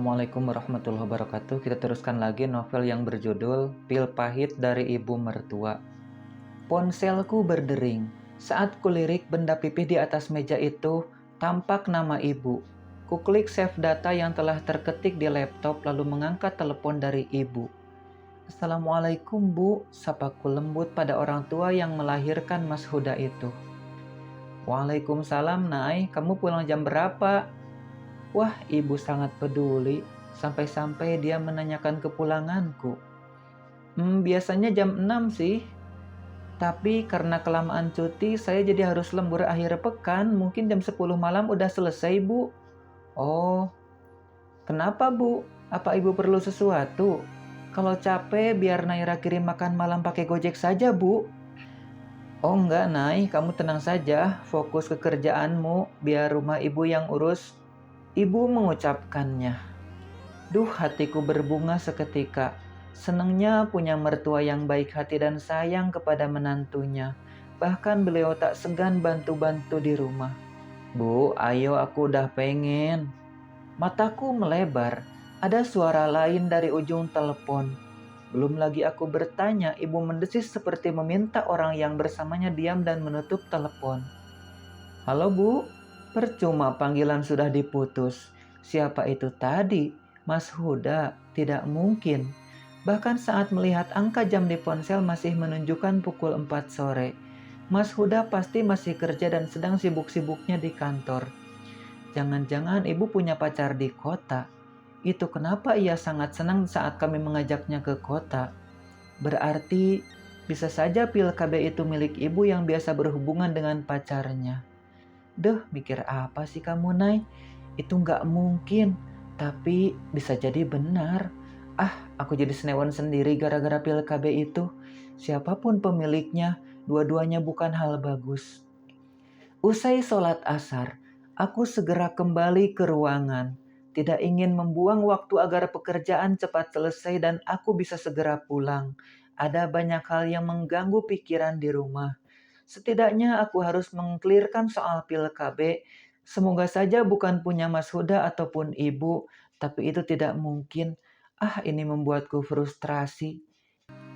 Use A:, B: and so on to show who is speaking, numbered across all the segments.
A: Assalamualaikum warahmatullahi wabarakatuh. Kita teruskan lagi novel yang berjudul Pil Pahit dari Ibu Mertua. Ponselku berdering. Saat kulirik benda pipih di atas meja itu, tampak nama ibu. Kuklik save data yang telah terketik di laptop lalu mengangkat telepon dari ibu. Assalamualaikum Bu, sapaku lembut pada orang tua yang melahirkan Mas Huda itu. Waalaikumsalam Nay, kamu pulang jam berapa? Wah, ibu sangat peduli, sampai-sampai dia menanyakan kepulanganku. Biasanya jam 6 sih. Tapi karena kelamaan cuti, saya jadi harus lembur akhir pekan, mungkin jam 10 malam udah selesai, Bu. Oh, kenapa, Bu? Apa ibu perlu sesuatu? Kalau capek, biar Naira kirim makan malam pakai Gojek saja, Bu. Oh enggak, Nay, kamu tenang saja, fokus ke kerjaanmu, biar rumah ibu yang urus. Ibu mengucapkannya. Duh, hatiku berbunga seketika. Senangnya punya mertua yang baik hati dan sayang kepada menantunya. Bahkan beliau tak segan bantu-bantu di rumah. Bu, ayo aku udah pengen. Mataku melebar. Ada suara lain dari ujung telepon. Belum lagi aku bertanya, ibu mendesis seperti meminta orang yang bersamanya diam dan menutup telepon. Halo Bu, percuma panggilan sudah diputus. Siapa itu tadi? Mas Huda? Tidak mungkin. Bahkan saat melihat angka jam di ponsel masih menunjukkan pukul 4 sore. Mas Huda pasti masih kerja dan sedang sibuk-sibuknya di kantor. Jangan-jangan ibu punya pacar di kota. Itu kenapa ia sangat senang saat kami mengajaknya ke kota. Berarti bisa saja pil KB itu milik ibu yang biasa berhubungan dengan pacarnya. Duh, mikir apa sih kamu, Nay? Itu nggak mungkin, tapi bisa jadi benar. Aku jadi senewan sendiri gara-gara pil KB itu. Siapapun pemiliknya, dua-duanya bukan hal bagus. Usai sholat asar, aku segera kembali ke ruangan. Tidak ingin membuang waktu agar pekerjaan cepat selesai dan aku bisa segera pulang. Ada banyak hal yang mengganggu pikiran di rumah. Setidaknya aku harus mengklirkan soal pil KB. Semoga saja bukan punya Mas Huda ataupun ibu, tapi itu tidak mungkin. Ini membuatku frustrasi.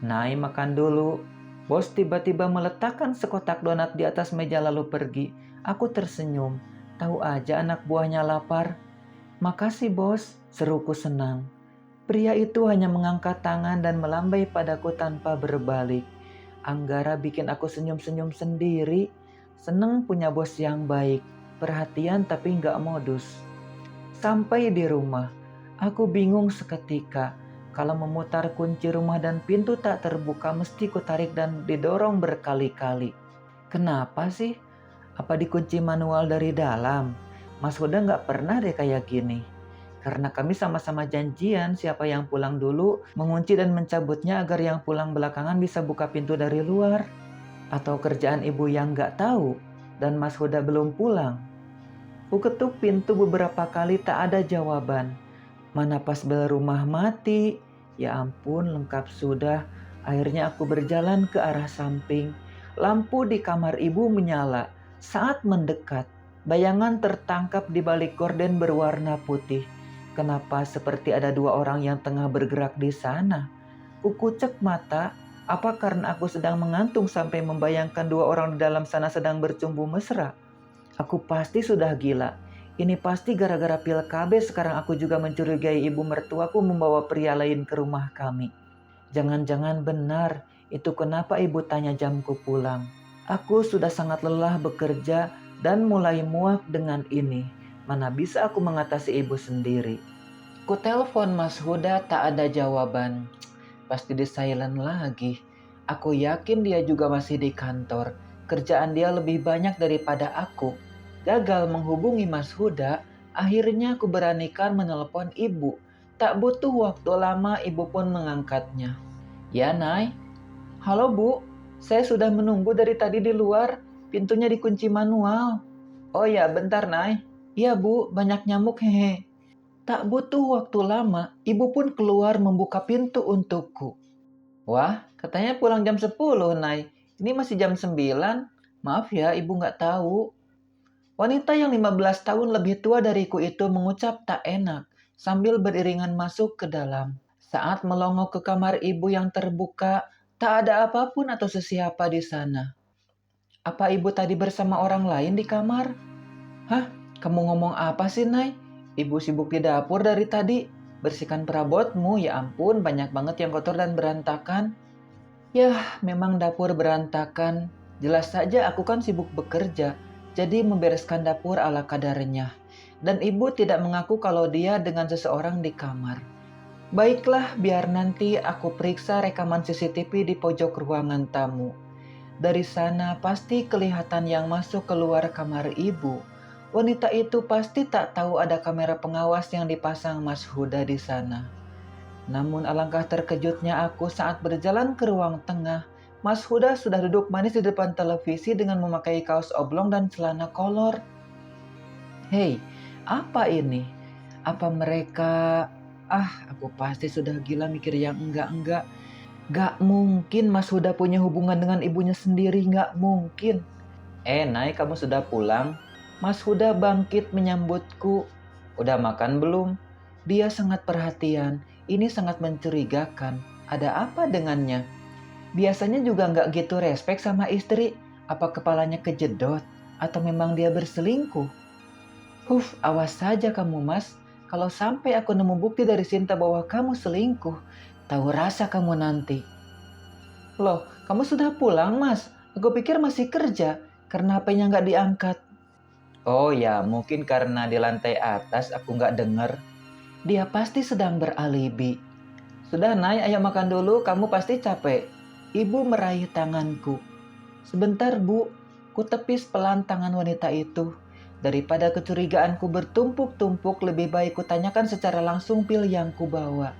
A: Nai, makan dulu. Bos tiba-tiba meletakkan sekotak donat di atas meja lalu pergi. Aku tersenyum. Tahu aja anak buahnya lapar. Makasih bos, seruku senang. Pria itu hanya mengangkat tangan dan melambai padaku tanpa berbalik. Anggara bikin aku senyum-senyum sendiri. Seneng punya bos yang baik, perhatian tapi nggak modus. Sampai di rumah, aku bingung seketika. Kalau memutar kunci rumah dan pintu tak terbuka mesti kutarik dan didorong berkali-kali. Kenapa sih? Apa dikunci manual dari dalam? Mas Huda nggak pernah deh kayak gini. Karena kami sama-sama janjian siapa yang pulang dulu mengunci dan mencabutnya agar yang pulang belakangan bisa buka pintu dari luar. Atau kerjaan ibu yang nggak tahu dan Mas Huda belum pulang. Ku ketuk pintu beberapa kali tak ada jawaban. Mana pas bel rumah mati. Ya ampun, lengkap sudah. Akhirnya aku berjalan ke arah samping. Lampu di kamar ibu menyala. Saat mendekat, bayangan tertangkap di balik gorden berwarna putih. Kenapa seperti ada dua orang yang tengah bergerak di sana? Kukucek mata, apa karena aku sedang mengantung sampai membayangkan dua orang di dalam sana sedang bercumbu mesra? Aku pasti sudah gila. Ini pasti gara-gara pil KB sekarang aku juga mencurigai ibu mertuaku membawa pria lain ke rumah kami. Jangan-jangan benar, itu kenapa ibu tanya jamku pulang. Aku sudah sangat lelah bekerja dan mulai muak dengan ini. Mana bisa aku mengatasi ibu sendiri. Ku telepon Mas Huda tak ada jawaban. Pasti di silent lagi. Aku yakin dia juga masih di kantor. Kerjaan dia lebih banyak daripada aku. Gagal menghubungi Mas Huda, akhirnya aku beranikan menelepon ibu. Tak butuh waktu lama ibu pun mengangkatnya. Ya Nay, halo Bu, saya sudah menunggu dari tadi di luar, pintunya dikunci manual. Oh ya bentar Nay, iya Bu, banyak nyamuk hehe. Tak butuh waktu lama, ibu pun keluar membuka pintu untukku. Wah, katanya pulang jam 10 Nay, ini masih jam 9. Maaf ya ibu nggak tahu. Wanita yang 15 tahun lebih tua dariku itu mengucap tak enak. sambil beriringan masuk ke dalam. Saat melongok ke kamar ibu yang terbuka, tak ada apapun atau sesiapa di sana. Apa ibu tadi bersama orang lain di kamar? Hah? Kamu ngomong apa sih, Nay? Ibu sibuk di dapur dari tadi. Bersihkan perabotmu, ya ampun, banyak banget yang kotor dan berantakan. Yah, memang dapur berantakan. Jelas saja aku kan sibuk bekerja, jadi membereskan dapur ala kadarnya. Dan ibu tidak mengaku kalau dia dengan seseorang di kamar. Baiklah, biar nanti aku periksa rekaman CCTV di pojok ruangan tamu. Dari sana pasti kelihatan yang masuk keluar kamar ibu. Wanita itu pasti tak tahu ada kamera pengawas yang dipasang Mas Huda di sana. Namun alangkah terkejutnya aku saat berjalan ke ruang tengah. Mas Huda sudah duduk manis di depan televisi dengan memakai kaos oblong dan celana kolor. Hei, apa ini? Apa mereka... aku pasti sudah gila mikir yang enggak-enggak. Gak mungkin Mas Huda punya hubungan dengan ibunya sendiri, gak mungkin. Nay, kamu sudah pulang? Mas Huda bangkit menyambutku. Udah makan belum? Dia sangat perhatian, ini sangat mencurigakan. Ada apa dengannya? Biasanya juga gak gitu respek sama istri. Apa kepalanya kejedot? Atau memang dia berselingkuh? Awas saja kamu mas. Kalau sampai aku nemu bukti dari Sinta bahwa kamu selingkuh, tahu rasa kamu nanti. Loh, kamu sudah pulang mas? Aku pikir masih kerja, karena HP-nya nggak diangkat. Oh ya, mungkin karena di lantai atas aku nggak dengar. Dia pasti sedang beralibi. Sudah Nay, ayo makan dulu, kamu pasti capek. Ibu meraih tanganku. Sebentar bu, ku tepis pelan tangan wanita itu. Daripada kecurigaanku bertumpuk-tumpuk, lebih baik kutanyakan secara langsung pil yang ku bawa.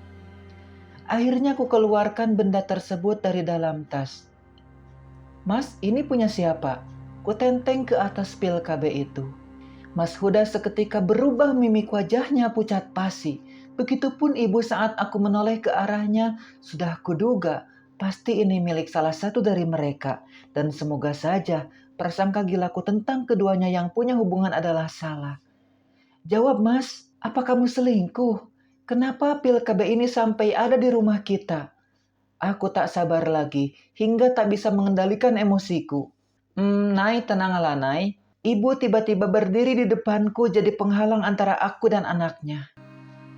A: Akhirnya ku keluarkan benda tersebut dari dalam tas. Mas, ini punya siapa? Ku tenteng ke atas pil KB itu. Mas Huda seketika berubah mimik wajahnya pucat pasi. Begitupun ibu saat aku menoleh ke arahnya, sudah kuduga pasti ini milik salah satu dari mereka. Dan semoga saja prasangka gilaku tentang keduanya yang punya hubungan adalah salah. Jawab mas, apa kamu selingkuh? Kenapa pil KB ini sampai ada di rumah kita? Aku tak sabar lagi, hingga tak bisa mengendalikan emosiku. Nay, tenanglah Nay. Ibu tiba-tiba berdiri di depanku jadi penghalang antara aku dan anaknya.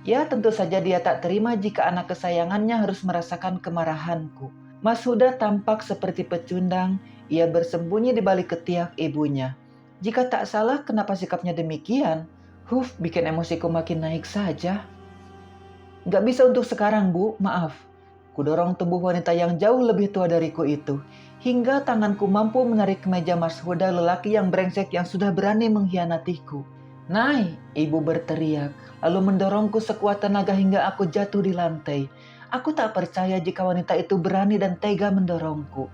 A: Ya tentu saja dia tak terima jika anak kesayangannya harus merasakan kemarahanku. Mas Huda tampak seperti pecundang, ia bersembunyi di balik ketiak ibunya. Jika tak salah, kenapa sikapnya demikian? Bikin emosiku makin naik saja. Gak bisa untuk sekarang bu, maaf. Kudorong tubuh wanita yang jauh lebih tua dariku itu, hingga tanganku mampu menarik meja Mas Huda lelaki yang brengsek yang sudah berani mengkhianatiku. Nay, ibu berteriak, lalu mendorongku sekuat tenaga hingga aku jatuh di lantai. Aku tak percaya jika wanita itu berani dan tega mendorongku.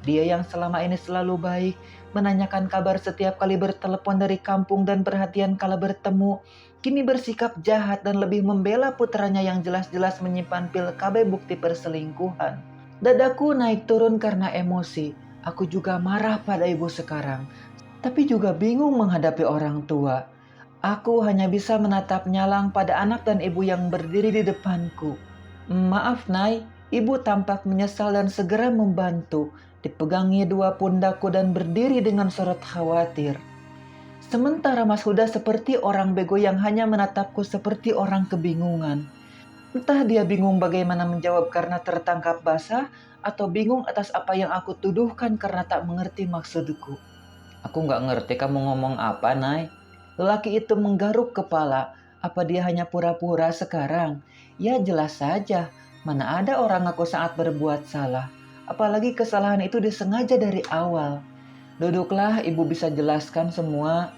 A: Dia yang selama ini selalu baik, menanyakan kabar setiap kali bertelepon dari kampung dan perhatian kala bertemu, kini bersikap jahat dan lebih membela putranya yang jelas-jelas menyimpan pil KB bukti perselingkuhan. Dadaku naik turun karena emosi. Aku juga marah pada ibu sekarang, tapi juga bingung menghadapi orang tua. Aku hanya bisa menatap nyalang pada anak dan ibu yang berdiri di depanku. Maaf Nay, ibu tampak menyesal dan segera membantu. Dipegangi dua pundakku dan berdiri dengan sorot khawatir. Sementara Mas Huda seperti orang bego yang hanya menatapku seperti orang kebingungan. Entah dia bingung bagaimana menjawab karena tertangkap basah, atau bingung atas apa yang aku tuduhkan karena tak mengerti maksudku. Aku nggak ngerti kamu ngomong apa, Nay. Lelaki itu menggaruk kepala. Apa dia hanya pura-pura sekarang? Ya jelas saja, mana ada orang aku saat berbuat salah. Apalagi kesalahan itu disengaja dari awal. Duduklah, ibu bisa jelaskan semua.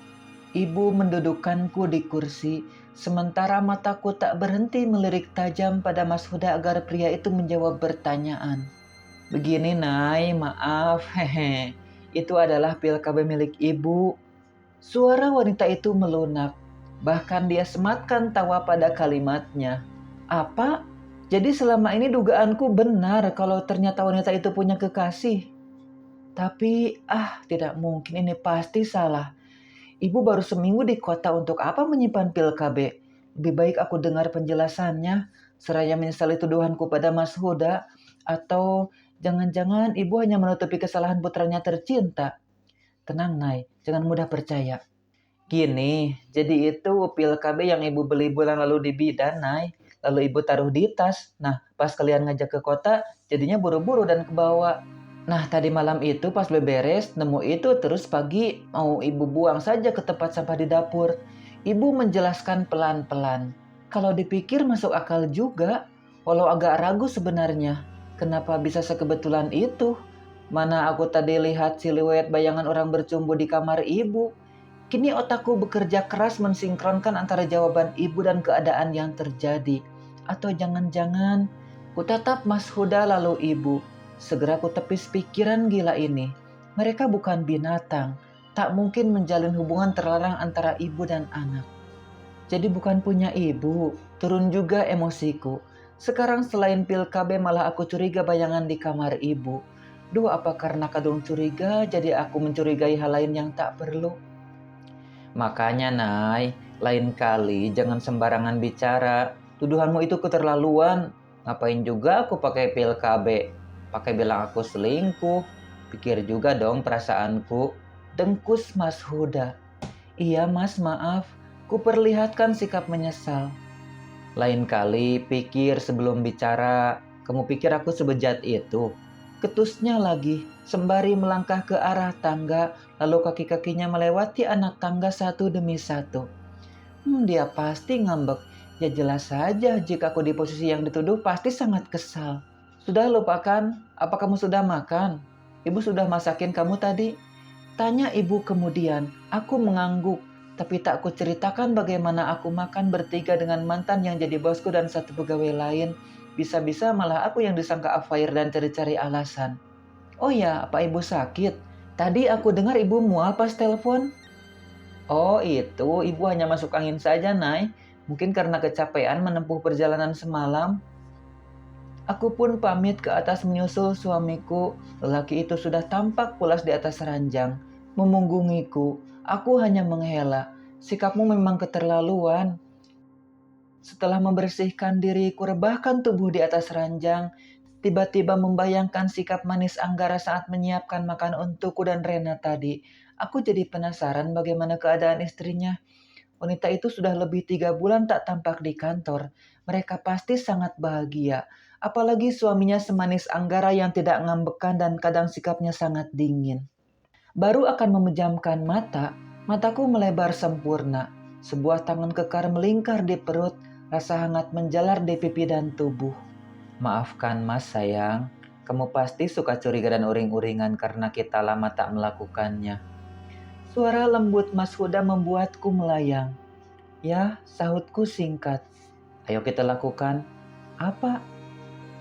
A: Ibu mendudukkanku di kursi, sementara mataku tak berhenti melirik tajam pada Mas Huda agar pria itu menjawab pertanyaan. Begini Nay, maaf, hehe. Itu adalah pil KB milik ibu. Suara wanita itu melunak. Bahkan dia sematkan tawa pada kalimatnya. Apa? Jadi selama ini dugaanku benar kalau ternyata wanita itu punya kekasih. Tapi, tidak mungkin, ini pasti salah. Ibu baru seminggu di kota, untuk apa menyimpan pil KB? Lebih baik aku dengar penjelasannya, seraya menyesali tuduhanku pada Mas Huda, atau jangan-jangan ibu hanya menutupi kesalahan putranya tercinta. Tenang, Nay, jangan mudah percaya. Gini, jadi itu pil KB yang ibu beli bulan lalu di bidan, Nay. Lalu ibu taruh di tas. Nah, pas kalian ngajak ke kota, jadinya buru-buru dan kebawa. Nah, tadi malam itu pas beberes, nemu itu terus pagi mau ibu buang saja ke tempat sampah di dapur. Ibu menjelaskan pelan-pelan. Kalau dipikir masuk akal juga, walau agak ragu sebenarnya. Kenapa bisa sekebetulan itu? Mana aku tadi lihat siluet bayangan orang bercumbu di kamar ibu. Kini otakku bekerja keras mensinkronkan antara jawaban ibu dan keadaan yang terjadi. Atau jangan-jangan ku tatap Mas Huda lalu ibu. Segera ku tepis pikiran gila ini. Mereka bukan binatang. Tak mungkin menjalin hubungan terlarang antara ibu dan anak. Jadi bukan punya ibu. Turun juga emosiku. Sekarang selain pil KB malah aku curiga bayangan di kamar ibu. Duh, apa karena kadung curiga jadi aku mencurigai hal lain yang tak perlu? Makanya, Nay, lain kali jangan sembarangan bicara. Tuduhanmu itu keterlaluan. Ngapain juga aku pakai pil KB? Pakai bilang aku selingkuh. Pikir juga dong perasaanku. Dengkus Mas Huda. Iya Mas, maaf. Kuperlihatkan sikap menyesal. Lain kali pikir sebelum bicara. Kamu pikir aku sebejat itu? Ketusnya lagi, sembari melangkah ke arah tangga, lalu kaki-kakinya melewati anak tangga satu demi satu. Dia pasti ngambek. Ya jelas saja jika aku di posisi yang dituduh pasti sangat kesal. Sudah lupakan, apa kamu sudah makan? Ibu sudah masakin kamu tadi? Tanya ibu kemudian. Aku mengangguk, tapi tak kuceritakan bagaimana aku makan bertiga dengan mantan yang jadi bosku dan satu pegawai lain. Bisa-bisa malah aku yang disangka affair dan cari-cari alasan. Oh ya, apa ibu sakit? Tadi aku dengar ibu mual pas telepon. Oh itu, ibu hanya masuk angin saja, Nay. Mungkin karena kecapean menempuh perjalanan semalam. Aku pun pamit ke atas menyusul suamiku. Lelaki itu sudah tampak pulas di atas ranjang. Memunggungiku. Aku hanya menghela. Sikapmu memang keterlaluan. Setelah membersihkan diri, kurebahkan tubuh di atas ranjang. Tiba-tiba membayangkan sikap manis Anggara saat menyiapkan makan untukku dan Rena tadi. Aku jadi penasaran bagaimana keadaan istrinya. Wanita itu sudah lebih 3 bulan tak tampak di kantor. Mereka pasti sangat bahagia. Apalagi suaminya semanis Anggara yang tidak ngambekan dan kadang sikapnya sangat dingin. Baru akan memejamkan mata, mataku melebar sempurna. Sebuah tangan kekar melingkar di perut, rasa hangat menjalar di pipi dan tubuh. Maafkan Mas sayang, kamu pasti suka curiga dan uring-uringan karena kita lama tak melakukannya. Suara lembut Mas Huda membuatku melayang. Ya, sahutku singkat. Ayo kita lakukan. Apa?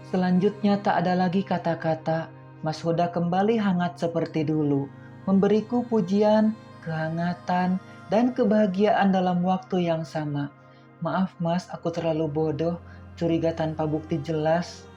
A: Selanjutnya tak ada lagi kata-kata. Mas Huda kembali hangat seperti dulu. Memberiku pujian, kehangatan, dan kebahagiaan dalam waktu yang sama. Maaf Mas, aku terlalu bodoh. Curiga tanpa bukti jelas.